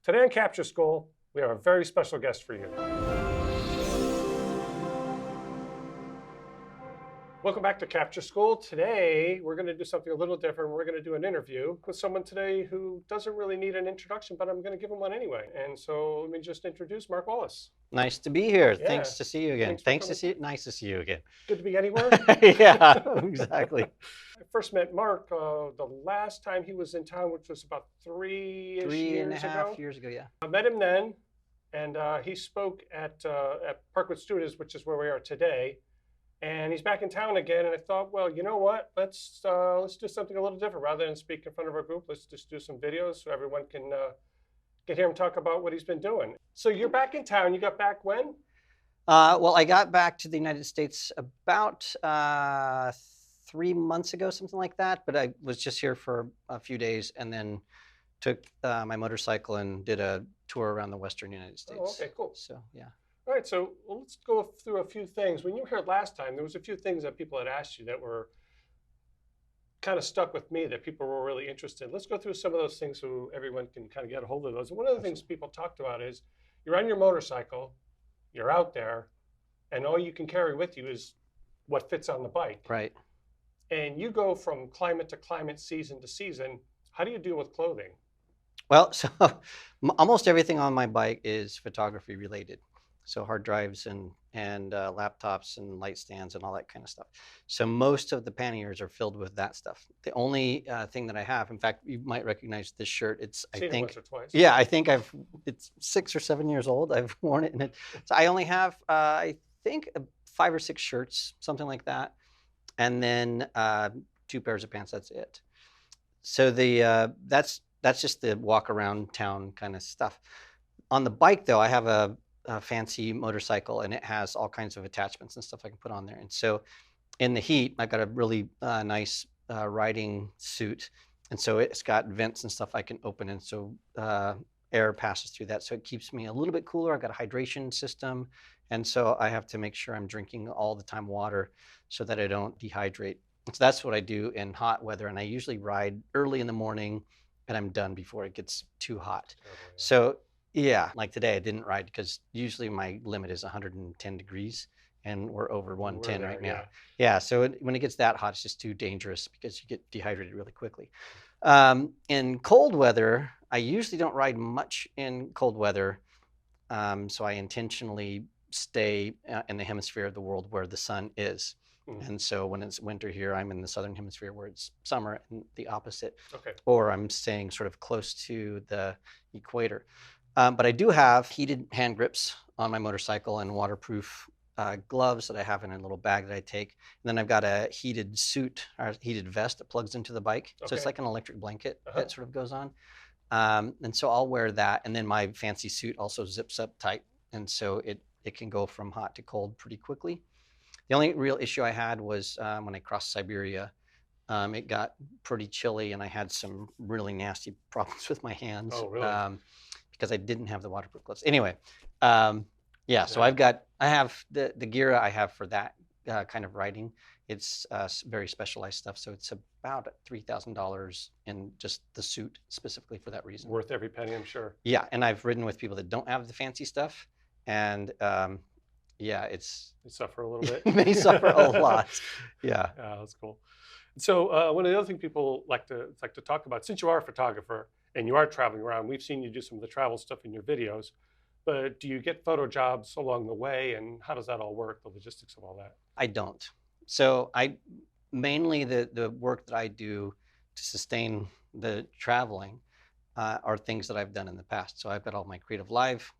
Today on Capture School, we have a very special guest for you. Welcome back to Capture School. Today, we're going to do something a little different. We're going to do an interview with someone today who doesn't really need an introduction, but I'm going to give him one anyway. And so let me just introduce Mark Wallace. Nice to be here. Yeah. Thanks to see you again. Thanks for Nice to see you again. Good to be anywhere. Yeah, exactly. I first met Mark the last time he was in town, which was about three and a half years ago, yeah. I met him then, and he spoke at Parkwood Studios, which is where we are today. And he's back in town again, and I thought, well, you know what? Let's do something a little different. Rather than speak in front of our group, let's just do some videos so everyone can hear him talk about what he's been doing. So you're back in town. You got back when? Well, I got back to the United States about 3 months ago, something like that. But I was just here for a few days, and then took my motorcycle and did a tour around the Western United States. Oh, okay, cool. So yeah. All right, so let's go through a few things. When you were here last time, there was a few things that people had asked you that were kind of stuck with me that people were really interested in. Let's go through some of those things so everyone can kind of get a hold of those. And one of the things people talked about is you're on your motorcycle, you're out there, and all you can carry with you is what fits on the bike. Right. And you go from climate to climate, season to season. How do you deal with clothing? Well, so almost everything on my bike is photography related. So hard drives and laptops and light stands and all that kind of stuff. So most of the panniers are filled with that stuff. The only thing that I have, in fact, you might recognize this shirt. It's Seen it once or twice. Yeah, I think it's 6 or 7 years old. I've worn it, so I only have I think 5 or 6 shirts, something like that, and then 2 pairs of pants. That's it. So that's just the walk around town kind of stuff. On the bike, though, I have a fancy motorcycle, and it has all kinds of attachments and stuff I can put on there. And so in the heat, I've got a really nice riding suit. And so it's got vents and stuff I can open. And so air passes through that. So it keeps me a little bit cooler. I've got a hydration system. And so I have to make sure I'm drinking all the time water so that I don't dehydrate. So that's what I do in hot weather. And I usually ride early in the morning, and I'm done before it gets too hot. Oh, yeah. So yeah, like today I didn't ride because usually my limit is 110 degrees, and we're over 110 right now. Yeah, so when it gets that hot, it's just too dangerous because you get dehydrated really quickly. In cold weather, I usually don't ride much in cold weather, so I intentionally stay in the hemisphere of the world where the sun is. And so when it's winter here, I'm in the southern hemisphere where it's summer, and the opposite. Okay. Or I'm staying sort of close to the equator. But I do have heated hand grips on my motorcycle and waterproof gloves that I have in a little bag that I take. And then I've got a heated suit or heated vest that plugs into the bike. Okay. So it's like an electric blanket that sort of goes on. And so I'll wear that. And then my fancy suit also zips up tight. And so it can go from hot to cold pretty quickly. The only real issue I had was when I crossed Siberia. It got pretty chilly, and I had some really nasty problems with my hands. Oh, really? Because I didn't have the waterproof gloves. Anyway, yeah, so I have the gear I have for that kind of riding. It's very specialized stuff, so it's about $3,000 in just the suit specifically for that reason. Worth every penny, I'm sure. Yeah, and I've ridden with people that don't have the fancy stuff, and yeah, they suffer a little bit. They suffer a lot. Yeah. Yeah, that's cool. So one of the other things people like to talk about, since you are a photographer and you are traveling around, we've seen you do some of the travel stuff in your videos, but do you get photo jobs along the way, and how does that all work, the logistics of all that? I don't. So mainly the work that I do to sustain the traveling are things that I've done in the past. So I've got all my Creative Live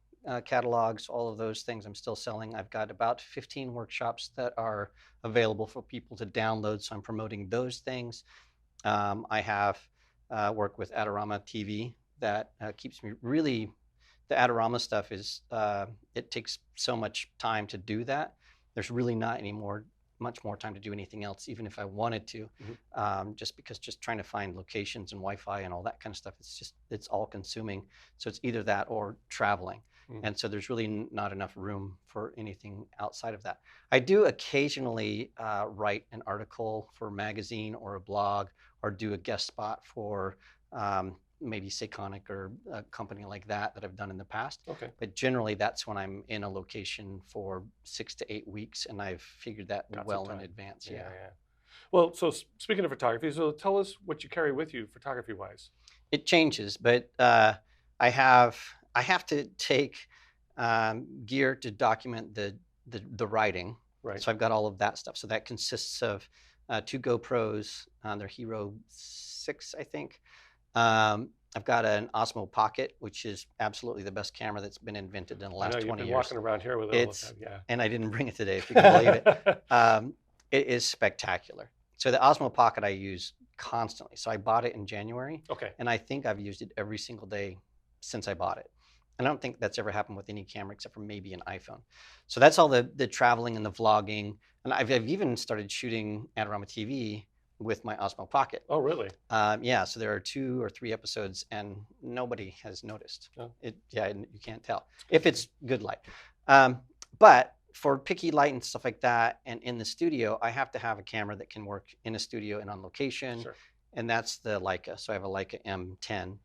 catalogs, all of those things I'm still selling. I've got about 15 workshops that are available for people to download, so I'm promoting those things. I have work with AdoramaTV that keeps me really, the Adorama stuff is, it takes so much time to do that. There's really not much more time to do anything else, even if I wanted to, just because just trying to find locations and Wi-Fi and all that kind of stuff, it's all consuming. So it's either that or traveling. And so there's really not enough room for anything outside of that. I do occasionally write an article for a magazine or a blog, or do a guest spot for maybe Sayconic or a company like that I've done in the past. Okay. But generally, that's when I'm in a location for 6 to 8 weeks, and I've figured that Got some well in time. advance. Yeah, Yeah. yeah. Well, so speaking of photography, so tell us what you carry with you photography-wise. It changes, but I have to take gear to document the writing. Right. So I've got all of that stuff. So that consists of 2 GoPros. They're Hero 6, I think. I've got an Osmo Pocket, which is absolutely the best camera that's been invented in the I last know you've 20 been years. walking around here with it all the It's time. Yeah. and I didn't bring it today, if you can believe it. It is spectacular. So the Osmo Pocket I use constantly. So I bought it in January, Okay. and I think I've used it every single day since I bought it. And I don't think that's ever happened with any camera except for maybe an iPhone. So that's all the traveling and the vlogging. And I've even started shooting AdoramaTV with my Osmo Pocket. Oh, really? Yeah, so there are 2 or 3 episodes, and nobody has noticed. Oh. Yeah, you can't tell if it's good light. But for picky light and stuff like that, and in the studio, I have to have a camera that can work in a studio and on location. Sure. And that's the Leica. So I have a Leica M10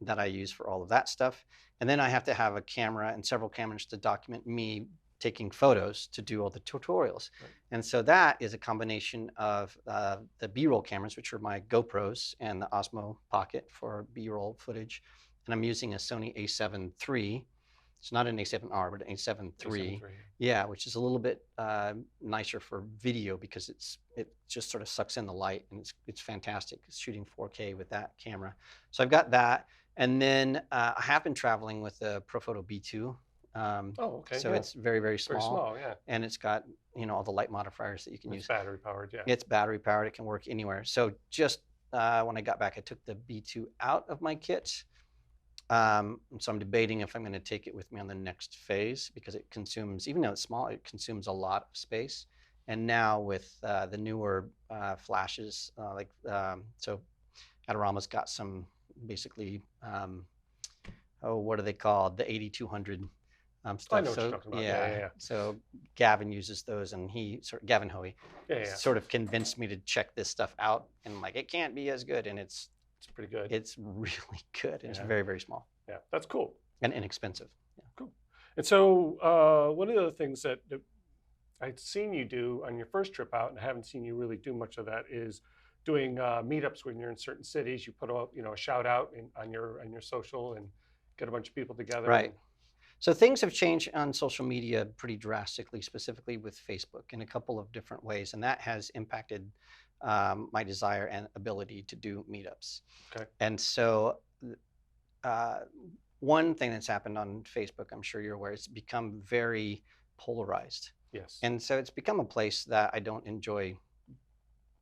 that I use for all of that stuff. And then I have to have a camera and several cameras to document me taking photos to do all the tutorials. Right. And so that is a combination of the B-roll cameras, which are my GoPros, and the Osmo Pocket for B-roll footage. And I'm using a Sony a7 III. It's not an a7R, but an a7 III. Yeah, which is a little bit nicer for video because it just sort of sucks in the light, and it's fantastic. It's shooting 4K with that camera. So I've got that. And then I have been traveling with the Profoto B2. Oh, okay. So yeah. It's very, very small. Very small, yeah. And it's got, all the light modifiers that you can use. It's battery powered, yeah. It's battery powered. It can work anywhere. So just when I got back, I took the B2 out of my kit. And so I'm debating if I'm going to take it with me on the next phase because it consumes, even though it's small, it consumes a lot of space. And now with the newer flashes, so Adorama's got some basically, what are they called? The 8200 stuff. I know what you're talking about. Yeah. So Gavin uses those, and Gavin Hoey sort of convinced me to check this stuff out, and like it can't be as good, and it's pretty good. It's really good, and it's very, very small. Yeah, that's cool. And inexpensive. Yeah. Cool. And so one of the other things that I'd seen you do on your first trip out, and I haven't seen you really do much of that, is doing meetups when you're in certain cities. You put out, a shout out on your social and get a bunch of people together. Right. So things have changed on social media pretty drastically, specifically with Facebook, in a couple of different ways, and that has impacted my desire and ability to do meetups. Okay. And so one thing that's happened on Facebook, I'm sure you're aware, it's become very polarized. Yes. And so it's become a place that I don't enjoy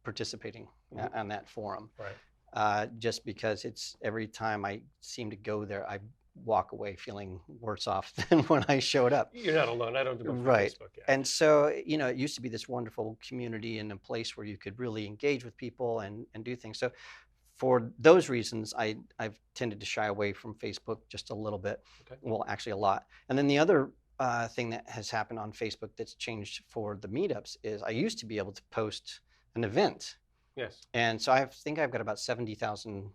participating on that forum. Right. Just because it's every time I seem to go there, I walk away feeling worse off than when I showed up. You're not alone. I don't do much on Right. Facebook. Yeah. And so, it used to be this wonderful community and a place where you could really engage with people and do things. So for those reasons, I've tended to shy away from Facebook just a little bit. Okay. Well, actually a lot. And then the other thing that has happened on Facebook that's changed for the meetups is I used to be able to post an event. Yes. And so I think I've got about 70,000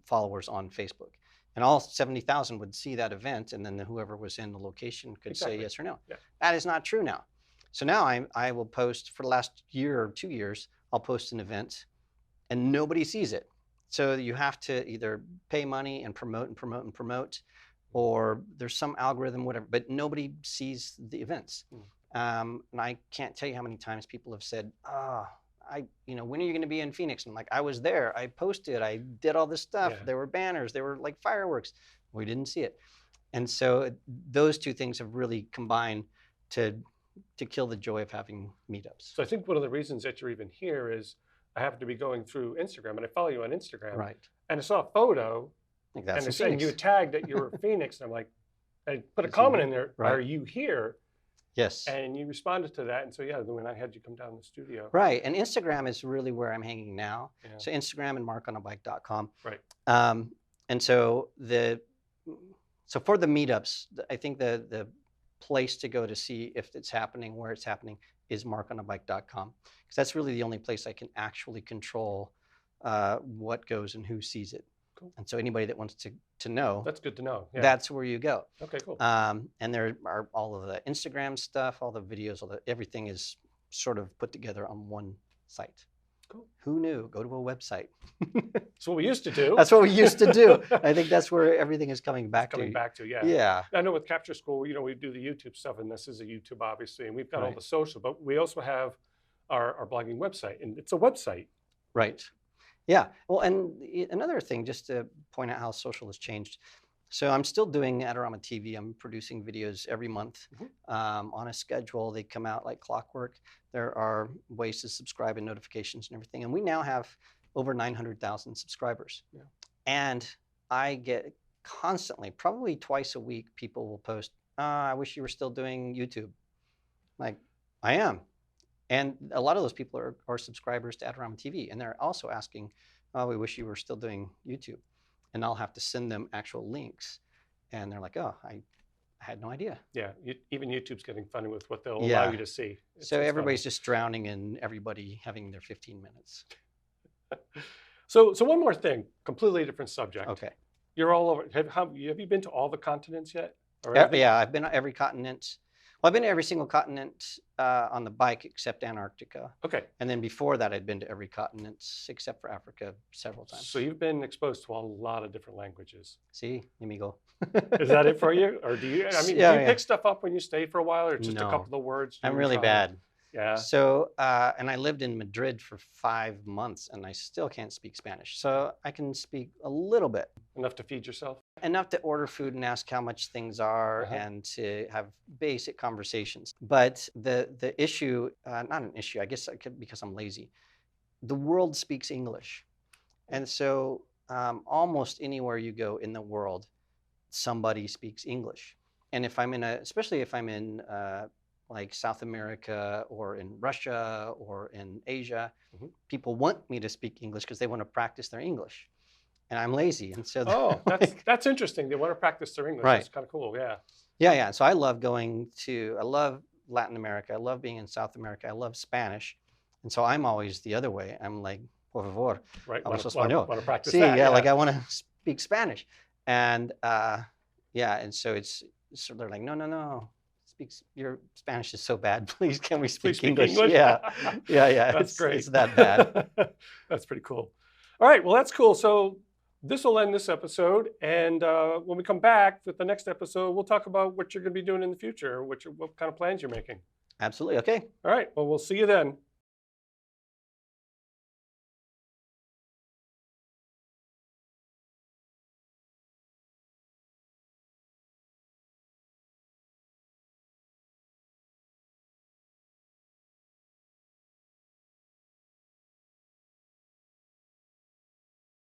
followers on Facebook. And all 70,000 would see that event, and then whoever was in the location could say yes or no. Yeah. That is not true now. So now I will post, for the last year or 2 years, I'll post an event, and nobody sees it. So you have to either pay money and promote and promote and promote, or there's some algorithm, whatever, but nobody sees the events. And I can't tell you how many times people have said, when are you going to be in Phoenix? And I'm like, I was there. I posted. I did all this stuff. Yeah. There were banners. There were like fireworks. We didn't see it. And so those two things have really combined to kill the joy of having meetups. So I think one of the reasons that you're even here is I happen to be going through Instagram, and I follow you on Instagram. Right. And I saw a photo, Like that's and it's saying you tagged that you were in Phoenix, and I'm like, I put a Is comment he- in there, right. are you here? Yes. And you responded to that. And so, yeah, when I had you come down to the studio. Right. And Instagram is really where I'm hanging now. Yeah. So Instagram and markonabike.com. Right. And so for the meetups, I think the place to go to see if it's happening, where it's happening, is markonabike.com, because that's really the only place I can actually control what goes and who sees it. Cool. And so anybody that wants to know, That's good to know. Yeah. that's where you go. Okay, cool. And there are all of the Instagram stuff, all the videos, everything is sort of put together on one site. Cool. Who knew? Go to a website. That's what we used to do. That's what we used to do. I think that's where everything is coming back to. Yeah. Yeah. I know with Capture School, we do the YouTube stuff, and this is a YouTube, obviously, and we've got all Right. the social, but we also have our blogging website, and it's a website. Right. Yeah. Well, and another thing, just to point out how social has changed. So I'm still doing AdoramaTV. I'm producing videos every month on a schedule. They come out like clockwork. There are ways to subscribe and notifications and everything. And we now have over 900,000 subscribers. Yeah. And I get constantly, probably twice a week, people will post, I wish you were still doing YouTube. Like, I am. And a lot of those people are subscribers to AdoramaTV. And they're also asking, oh, we wish you were still doing YouTube. And I'll have to send them actual links. And they're like, oh, I had no idea. Yeah, even YouTube's getting funny with what they'll Yeah. allow you to see. So everybody's just drowning in everybody having their 15 minutes. So one more thing, completely different subject. Okay. You're all over. Have you been to all the continents yet? Or Yeah, I've been on every continent. Well, I've been to every single continent on the bike except Antarctica. Okay. And then before that, I'd been to every continent except for Africa several times. So you've been exposed to a lot of different languages. See, amigo. Is that it for you? Or do you, do you pick stuff up when you stay for a while, or just a couple of words? I'm really bad. Yeah. So, and I lived in Madrid for 5 months and I still can't speak Spanish. So I can speak a little bit. Enough to feed yourself? Enough to order food and ask how much things are and to have basic conversations. But the issue, not an issue, I guess I could, because I'm lazy. The world speaks English. And so almost anywhere you go in the world, somebody speaks English. And if I'm especially if I'm in like South America or in Russia or in Asia, people want me to speak English because they want to practice their English. And I'm lazy. And so that's interesting. They want to practice their English. Right. That's kind of cool. Yeah. Yeah. So I love I love Latin America. I love being in South America. I love Spanish. And so I'm always the other way. I'm like, por favor, right. hablo español. Want to practice See, that. yeah, like I want to speak Spanish. And and so so they're like, no. Your Spanish is so bad. Please, can we speak English? Yeah. That's great. It's that bad. That's pretty cool. All right. Well, that's cool. So this will end this episode. And when we come back with the next episode, we'll talk about what you're going to be doing in the future, what kind of plans you're making. Absolutely. Okay. All right. Well, we'll see you then.